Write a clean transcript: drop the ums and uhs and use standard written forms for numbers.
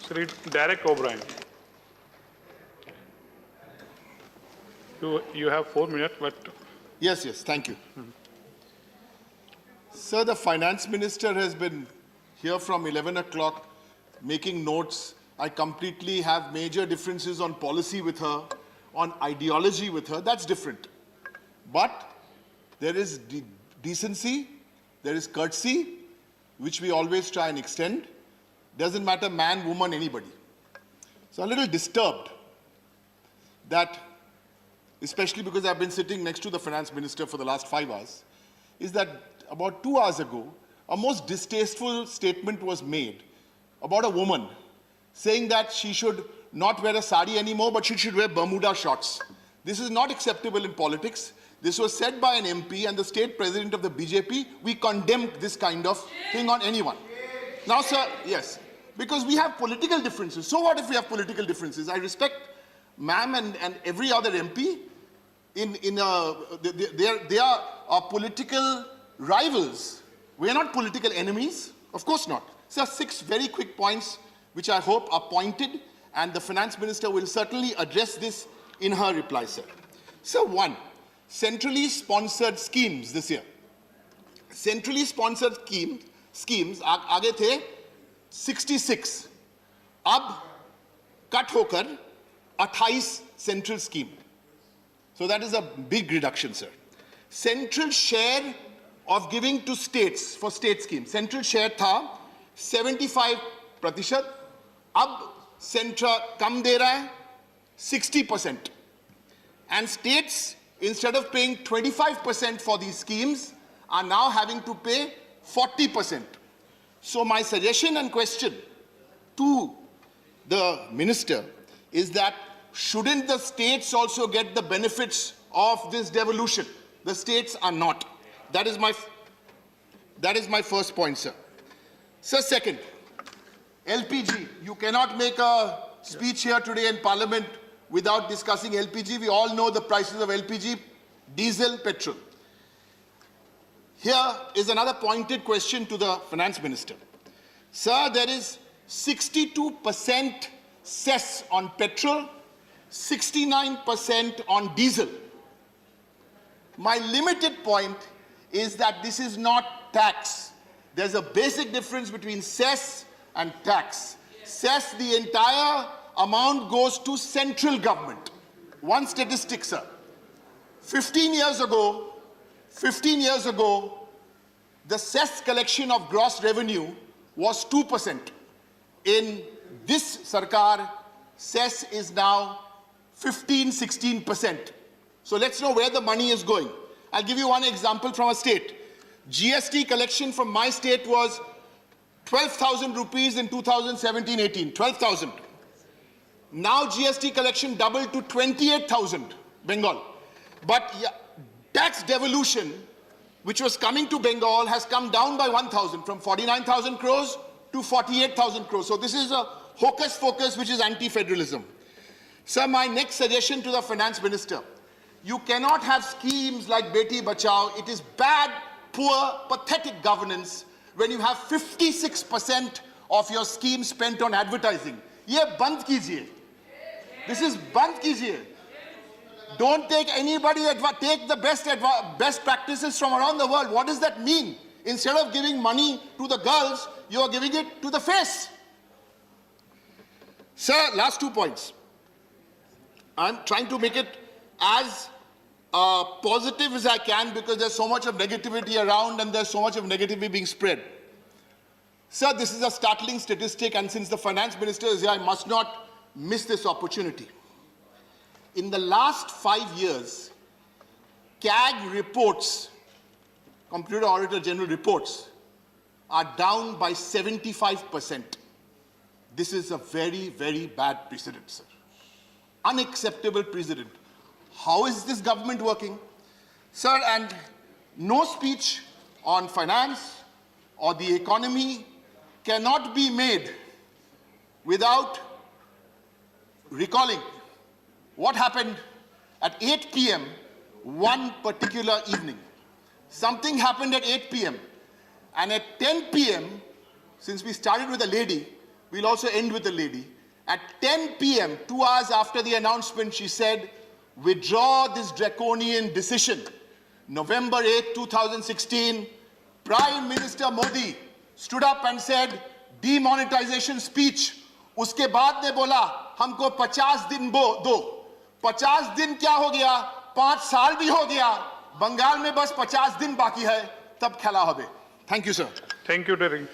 Sri Derek O'Brien. You have 4 minutes, but... Yes, thank you. Sir, the finance minister has been here from 11 o'clock making notes. I completely have major differences on policy with her, on ideology with her. That's different. But there is decency, there is courtesy, which we always try and extend. Doesn't matter man, woman, anybody. So I'm a little disturbed that, especially because I've been sitting next to the finance minister for the last 5 hours, is that about 2 hours ago, a most distasteful statement was made about a woman saying that she should not wear a sari anymore, but she should wear Bermuda shorts. This is not acceptable in politics. This was said by an MP and the state president of the BJP. We condemn this kind of thing on anyone. Now, sir, yes, because we have political differences. So what if we have political differences? I respect ma'am and every other MP. They are political rivals. We are not political enemies. Of course not. Sir, 6 very quick points which I hope are pointed, and the finance minister will certainly address this in her reply, sir. So 1, centrally sponsored schemes this year. Centrally sponsored schemes आगे थे 66, अब cut होकर 28 central scheme. So that is a big reduction, sir. Central share of giving to states for state schemes. Central share था 75%, अब central कम दे रहा है 60%. And states, instead of paying 25% for these schemes, are now having to pay 40%. So my suggestion and question to the minister is that shouldn't the states also get the benefits of this devolution? The states are not. That is my first point, sir. Sir, second, LPG. You cannot make a speech here today in Parliament without discussing LPG. We all know the prices of LPG, diesel, petrol. Here is another pointed question to the finance minister. Sir, there is 62% cess on petrol, 69% on diesel. My limited point is that this is not tax. There's a basic difference between cess and tax. Cess, the entire amount goes to central government. One statistic, sir. 15 years ago, the cess collection of gross revenue was 2%. In this Sarkar, cess is now 15-16%. So let's know where the money is going. I'll give you one example from a state. GST collection from my state was 12,000 rupees in 2017-18, 12,000. Now GST collection doubled to 28,000, Bengal. But tax devolution, which was coming to Bengal, has come down by 1,000, from 49,000 crores to 48,000 crores. So this is a hocus pocus, which is anti-federalism. Sir, my next suggestion to the finance minister: you cannot have schemes like Beti Bachao. It is bad, poor, pathetic governance when you have 56% of your scheme spent on advertising. Ye band kijiye. This is band kijiye. Don't take anybody, take the best practices from around the world. What does that mean? Instead of giving money to the girls, you are giving it to the face. Sir, last 2 points. I'm trying to make it as positive as I can because there's so much of negativity around and there's so much of negativity being spread. Sir, this is a startling statistic, and since the finance minister is here, I must not miss this opportunity. In the last 5 years, CAG reports, Computer Auditor General reports, are down by 75%. This is a very, very bad precedent, sir. Unacceptable precedent. How is this government working? Sir, and no speech on finance or the economy cannot be made without recalling what happened at 8 p.m. one particular evening. Something happened at 8 p.m. and at 10 p.m., since we started with a lady, we'll also end with a lady. At 10 p.m., 2 hours after the announcement, she said, withdraw this draconian decision. November 8, 2016, Prime Minister Modi stood up and said, demonetization speech. उसके बाद ने बोला, हमको 50 दिन दो. 50 दिन क्या हो गया? 5 साल भी हो गया. बंगाल में बस 50 दिन बाकी है, तब खेला होबे. Thank you, sir. Thank you, Terry.